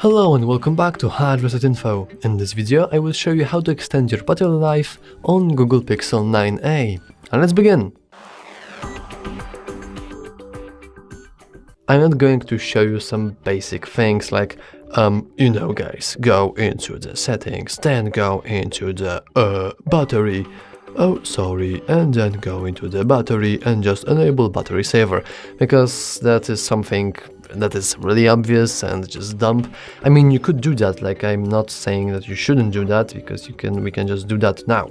Hello and welcome back to HardReset.Info. In this video I will show you how to extend your battery life on Google Pixel 9a. And let's begin! I'm not going to show you some basic things like, guys, go into the settings, then go into the battery, and then go into the battery and just enable battery saver, because that is something that is really obvious and just dumb. I mean, you could do that, like I'm not saying that you shouldn't do that, because we can just do that now.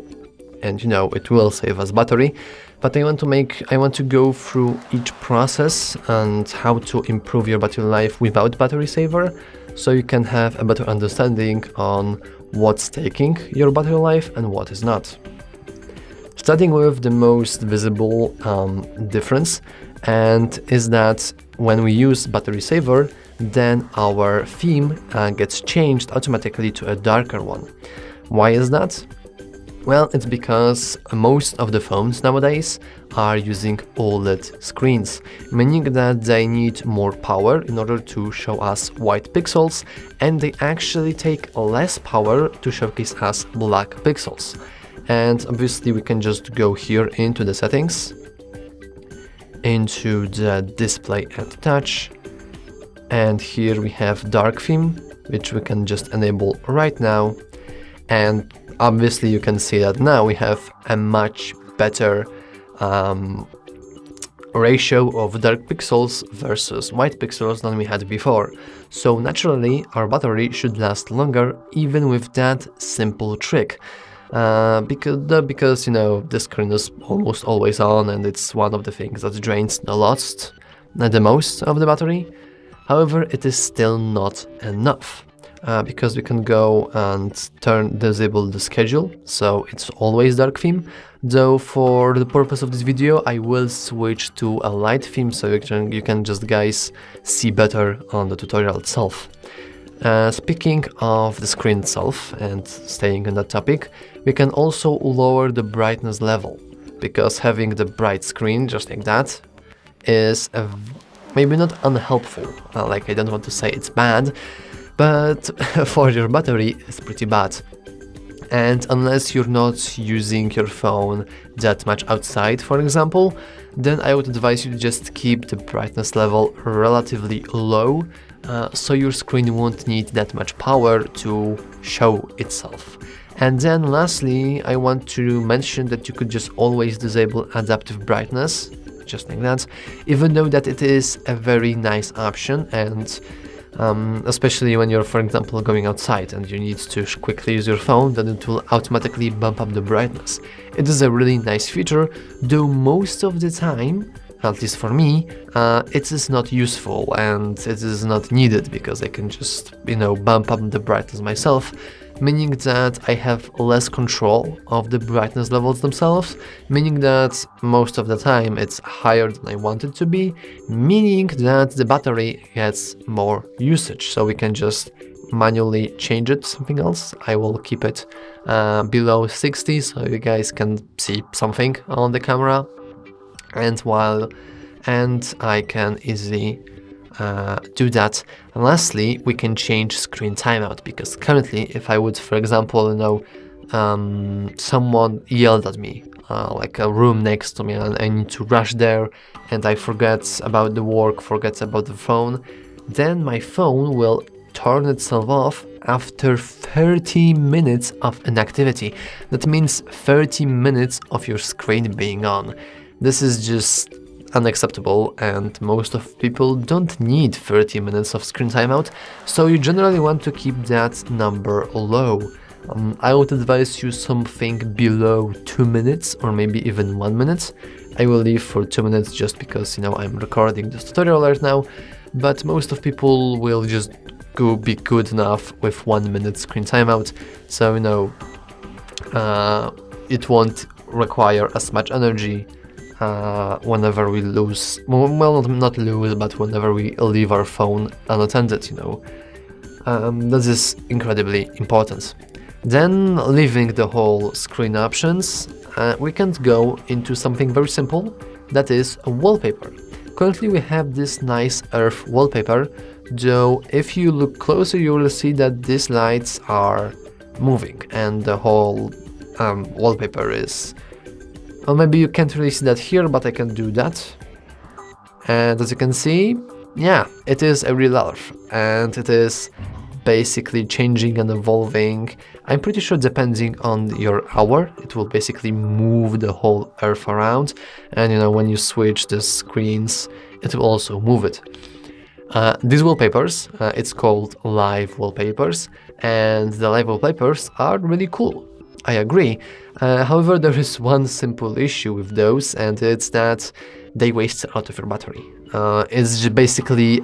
And it will save us battery, but I want to go through each process and how to improve your battery life without battery saver, so you can have a better understanding on what's taking your battery life and what is not. Starting with the most visible difference, and is that when we use battery saver, then our theme gets changed automatically to a darker one. Why is that? Well, it's because most of the phones nowadays are using OLED screens, meaning that they need more power in order to show us white pixels, and they actually take less power to showcase us black pixels. And obviously we can just go here into the settings, into the display and touch, and here we have dark theme, which we can just enable right now. And obviously you can see that now we have a much better ratio of dark pixels versus white pixels than we had before. So naturally our battery should last longer even with that simple trick. Because the screen is almost always on, and it's one of the things that drains the most of the battery. However, it is still not enough, because we can go and disable the schedule, so it's always dark theme. Though for the purpose of this video I will switch to a light theme, so you can just guys see better on the tutorial itself. Speaking of the screen itself and staying on that topic, we can also lower the brightness level, because having the bright screen just like that is maybe not unhelpful, like I don't want to say it's bad, but for your battery it's pretty bad. And unless you're not using your phone that much outside, for example, then I would advise you to just keep the brightness level relatively low, so your screen won't need that much power to show itself. And then lastly, I want to mention that you could just always disable adaptive brightness, just like that, even though that it is a very nice option, and especially when you're, for example, going outside and you need to quickly use your phone, then it will automatically bump up the brightness. It is a really nice feature, though most of the time, at least for me, it is not useful and it is not needed, because I can just, bump up the brightness myself, meaning that I have less control of the brightness levels themselves, meaning that most of the time it's higher than I want it to be, meaning that the battery gets more usage, so we can just manually change it to something else. I will keep it below 60 so you guys can see something on the camera, and I can easily do that. And lastly, we can change screen timeout, because currently if I would, for example, someone yelled at me, like a room next to me, and I need to rush there, and I forget about the work, forget about the phone, then my phone will turn itself off after 30 minutes of inactivity. That means 30 minutes of your screen being on. This is just unacceptable, and most of people don't need 30 minutes of screen timeout, so you generally want to keep that number low. I would advise you something below 2 minutes, or maybe even 1 minute. I will leave for 2 minutes just because I'm recording this tutorial right now, but most of people will just be good enough with 1 minute screen timeout, so it won't require as much energy whenever we lose, well, not lose, but whenever we leave our phone unattended, This is incredibly important. Then, leaving the whole screen options, we can go into something very simple, that is a wallpaper. Currently we have this nice earth wallpaper, though if you look closer you will see that these lights are moving and the whole wallpaper is, well, maybe you can't really see that here, but I can do that. And as you can see, yeah, it is a real Earth, and it is basically changing and evolving. I'm pretty sure depending on your hour, it will basically move the whole Earth around, and you know, when you switch the screens, it will also move it. These wallpapers, it's called live wallpapers, and the live wallpapers are really cool. I agree. However, there is one simple issue with those, and it's that they waste a lot of your battery. It's basically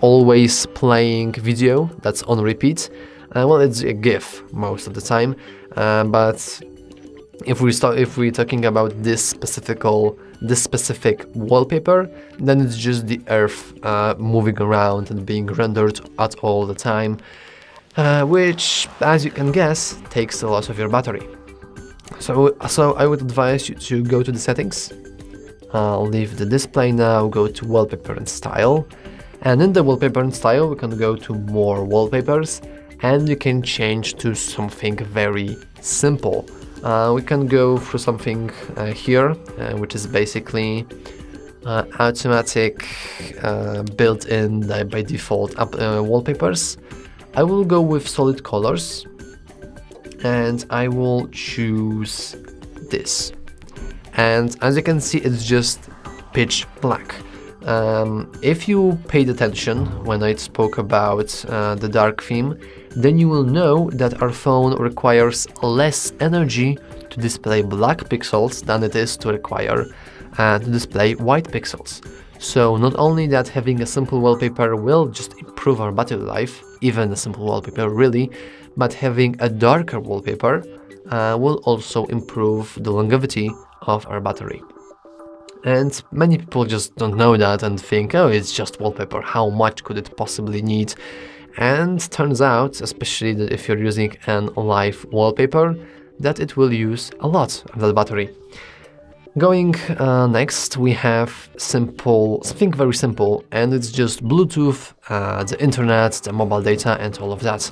always playing video that's on repeat. Well, it's a GIF most of the time, but if we're talking about this specific wallpaper, then it's just the Earth moving around and being rendered at all the time, which, as you can guess, takes a lot of your battery. So I would advise you to go to the settings, leave the display now, go to wallpaper and style, and in the wallpaper and style we can go to more wallpapers, and you can change to something very simple. We can go through something here, which is basically automatic built-in by default wallpapers. I will go with solid colors, and I will choose this. And as you can see, it's just pitch black. If you paid attention when I spoke about the dark theme, then you will know that our phone requires less energy to display black pixels than it is to require to display white pixels. So not only that having a simple wallpaper will just improve our battery life, even a simple wallpaper really, but having a darker wallpaper will also improve the longevity of our battery. And many people just don't know that and think, oh, it's just wallpaper, how much could it possibly need? And turns out, especially that if you're using an live wallpaper, that it will use a lot of that battery. Going next, we have something very simple, and it's just Bluetooth, the internet, the mobile data, and all of that.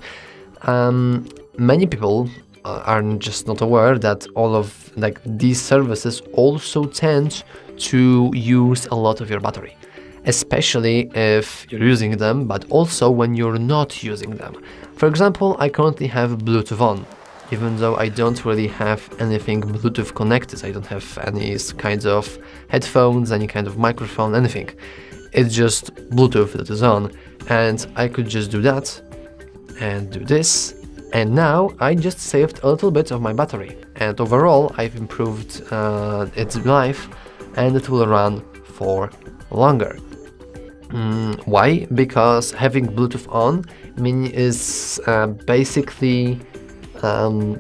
Many people are just not aware that all of these services also tend to use a lot of your battery, especially if you're using them, but also when you're not using them. For example, I currently have Bluetooth on, even though I don't really have anything Bluetooth connected. I don't have any kind of headphones, any kind of microphone, anything. It's just Bluetooth that is on, and I could just do that and do this, and now I just saved a little bit of my battery, and overall I've improved its life, and it will run for longer. Why? Because having Bluetooth on is basically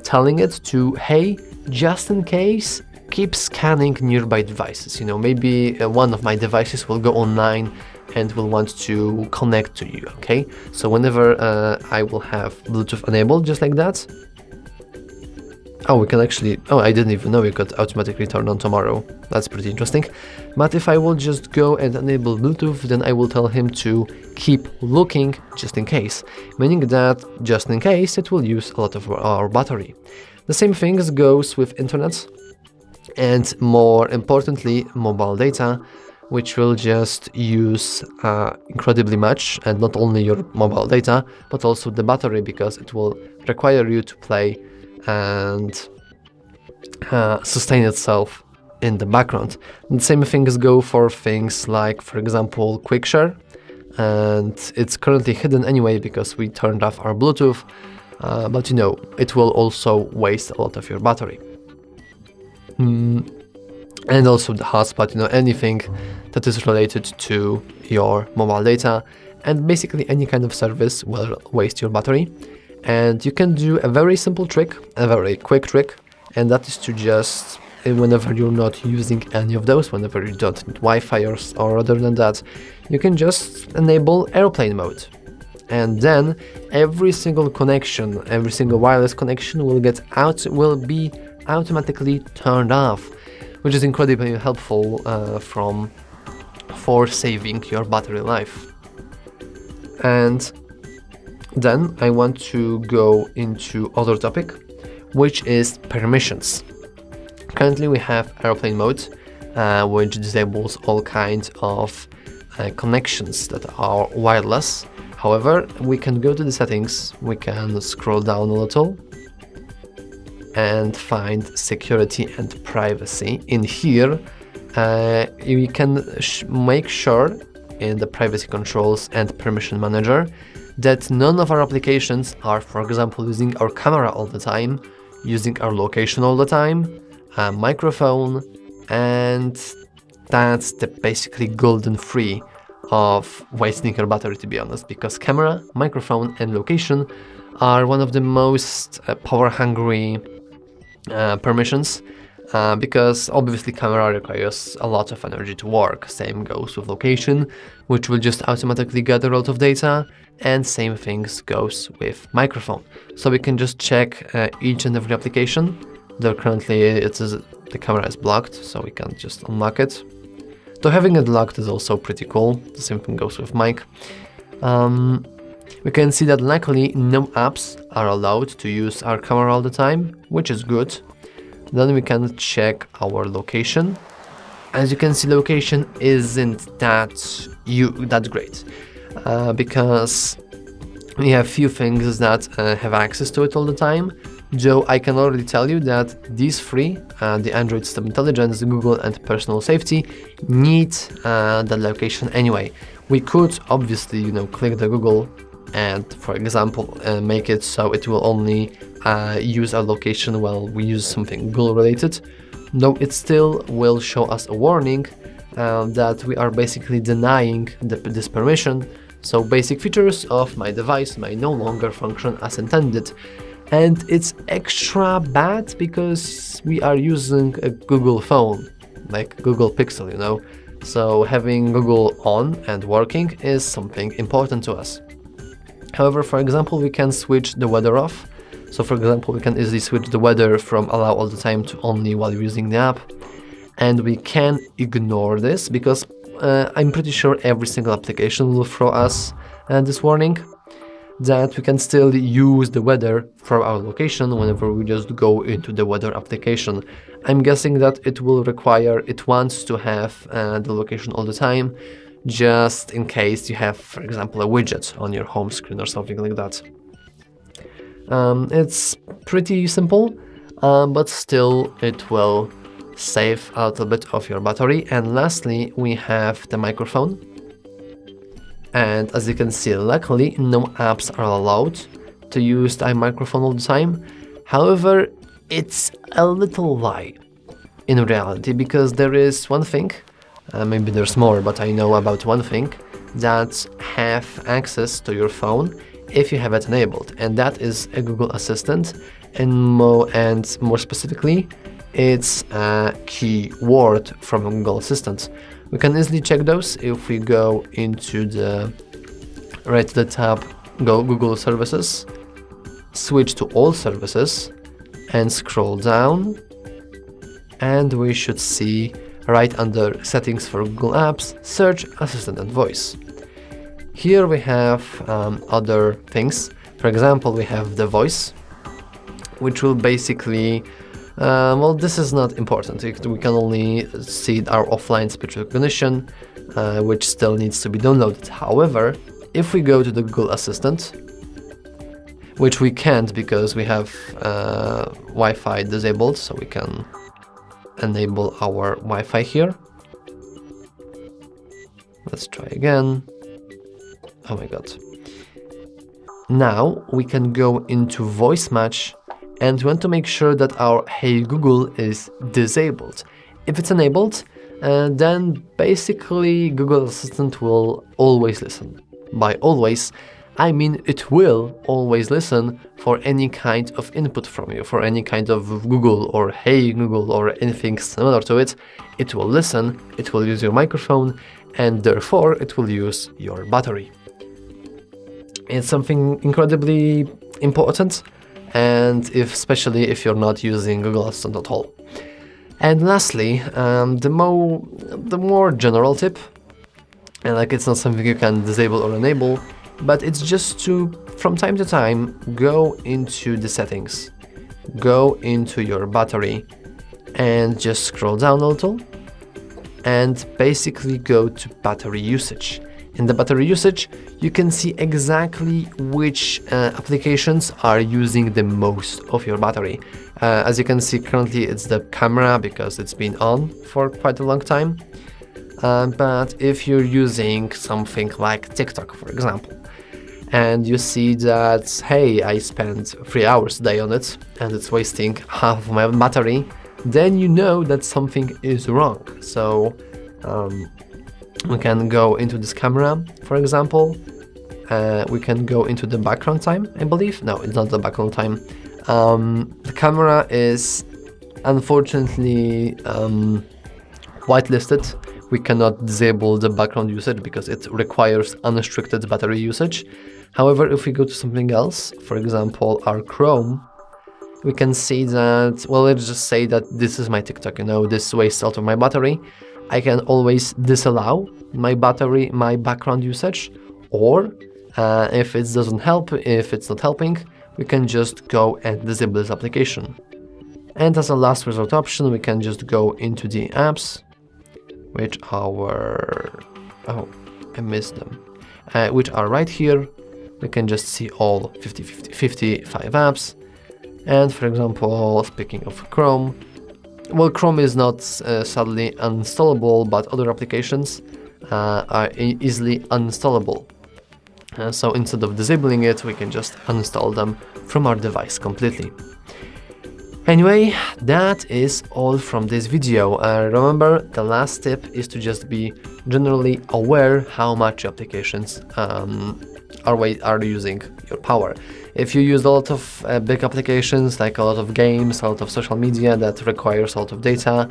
telling it to, hey, just in case, keep scanning nearby devices. You know, maybe one of my devices will go online and will want to connect to you, okay? So whenever I will have Bluetooth enabled, just like that. Oh, we can actually, oh, I didn't even know we could automatically turn on tomorrow. That's pretty interesting. But if I will just go and enable Bluetooth, then I will tell him to keep looking just in case, meaning that just in case it will use a lot of our battery. The same thing goes with internet, and more importantly, mobile data, which will just use incredibly much, and not only your mobile data, but also the battery, because it will require you to play and sustain itself in the background. And the same things go for things like, for example, quick share, and it's currently hidden anyway because we turned off our Bluetooth, but you know, it will also waste a lot of your battery. And also the hotspot, you know, anything that is related to your mobile data, and basically any kind of service will waste your battery. And you can do a very simple trick, a very quick trick, and that is to just, whenever you're not using any of those, whenever you don't need Wi-Fi or other than that, you can just enable airplane mode. And then every single connection, every single wireless connection will be automatically turned off, which is incredibly helpful for saving your battery life. And then I want to go into other topic, which is permissions. Currently we have airplane mode, which disables all kinds of connections that are wireless. However, we can go to the settings, we can scroll down a little and find security and privacy. In here, you can make sure in the privacy controls and permission manager that none of our applications are, for example, using our camera all the time, using our location all the time, a microphone, and that's the basically golden free of wasting your battery, to be honest, because camera, microphone, and location are one of the most power-hungry permissions, because obviously camera requires a lot of energy to work. Same goes with location, which will just automatically gather a lot of data, and same things goes with microphone. So we can just check each and every application. Though currently the camera is blocked, so we can just unlock it. Though having it locked is also pretty cool. The same thing goes with mic. We can see that luckily no apps are allowed to use our camera all the time, which is good. Then we can check our location. As you can see, location isn't that great, because we have few things that have access to it all the time. Joe, I can already tell you that these three, the Android System Intelligence, Google, and Personal Safety, need the location anyway. We could obviously, click the Google and, for example, make it so it will only use our location while we use something Google related. Though it still will show us a warning that we are basically denying this permission. So basic features of my device may no longer function as intended. And it's extra bad because we are using a Google phone, like Google Pixel, So having Google on and working is something important to us. However, for example, we can switch the weather off. So for example, we can easily switch the weather from allow all the time to only while using the app. And we can ignore this because I'm pretty sure every single application will throw us this warning that we can still use the weather from our location whenever we just go into the weather application. I'm guessing that it wants to have the location all the time, just in case you have, for example, a widget on your home screen or something like that. It's pretty simple, but still it will save a little bit of your battery. And lastly, we have the microphone. And as you can see, luckily no apps are allowed to use the microphone all the time. However, it's a little lie in reality, because there is one thing, maybe there's more, but I know about one thing, that have access to your phone if you have it enabled, and that is a Google Assistant, and more specifically, it's a keyword from Google Assistant. We can easily check those if we go into the tab, go Google Services, switch to All Services, and scroll down, and we should see right under Settings for Google Apps, Search, Assistant and Voice. Here we have other things. For example, we have the voice, which will basically well, this is not important. We can only see our offline speech recognition, which still needs to be downloaded. However, if we go to the Google Assistant, which we can't because we have Wi-Fi disabled, so we can enable our Wi-Fi here. Let's try again. Oh my god. Now we can go into voice match, and we want to make sure that our Hey Google is disabled. If it's enabled, then basically Google Assistant will always listen. By always, I mean it will always listen for any kind of input from you, for any kind of Google or Hey Google or anything similar to it. It will listen, it will use your microphone, and therefore it will use your battery. It's something incredibly important, and especially if you're not using Google Assistant at all. And lastly, the more general tip, and like it's not something you can disable or enable, but it's just to, from time to time, go into the settings, go into your battery, and just scroll down a little, and basically go to battery usage. In the battery usage, you can see exactly which applications are using the most of your battery. As you can see, currently it's the camera because it's been on for quite a long time. But if you're using something like TikTok, for example, and you see that, hey, I spent 3 hours a day on it and it's wasting half of my battery, then you know that something is wrong. So we can go into this camera, for example. We can go into the background time, I believe. No, it's not the background time. The camera is unfortunately whitelisted. We cannot disable the background usage because it requires unrestricted battery usage. However, if we go to something else, for example, our Chrome, we can see that, well, let's just say that this is my TikTok, this wastes a lot of my battery. I can always disallow my background usage, or if it doesn't help, if it's not helping, we can just go and disable this application. And as a last resort option, we can just go into the apps, which are, oh, I missed them, which are right here. We can just see all 55 apps. And for example, speaking of Chrome, well, Chrome is not sadly uninstallable, but other applications are easily uninstallable. So instead of disabling it, we can just uninstall them from our device completely. Anyway, that is all from this video. Remember, the last tip is to just be generally aware how much applications are using your power. If you use a lot of big applications, like a lot of games, a lot of social media that requires a lot of data,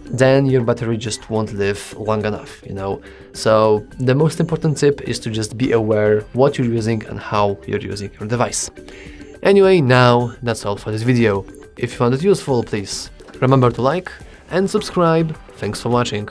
then your battery just won't live long enough, So the most important tip is to just be aware what you're using and how you're using your device. Anyway, now that's all for this video. If you found it useful, please remember to like and subscribe. Thanks for watching.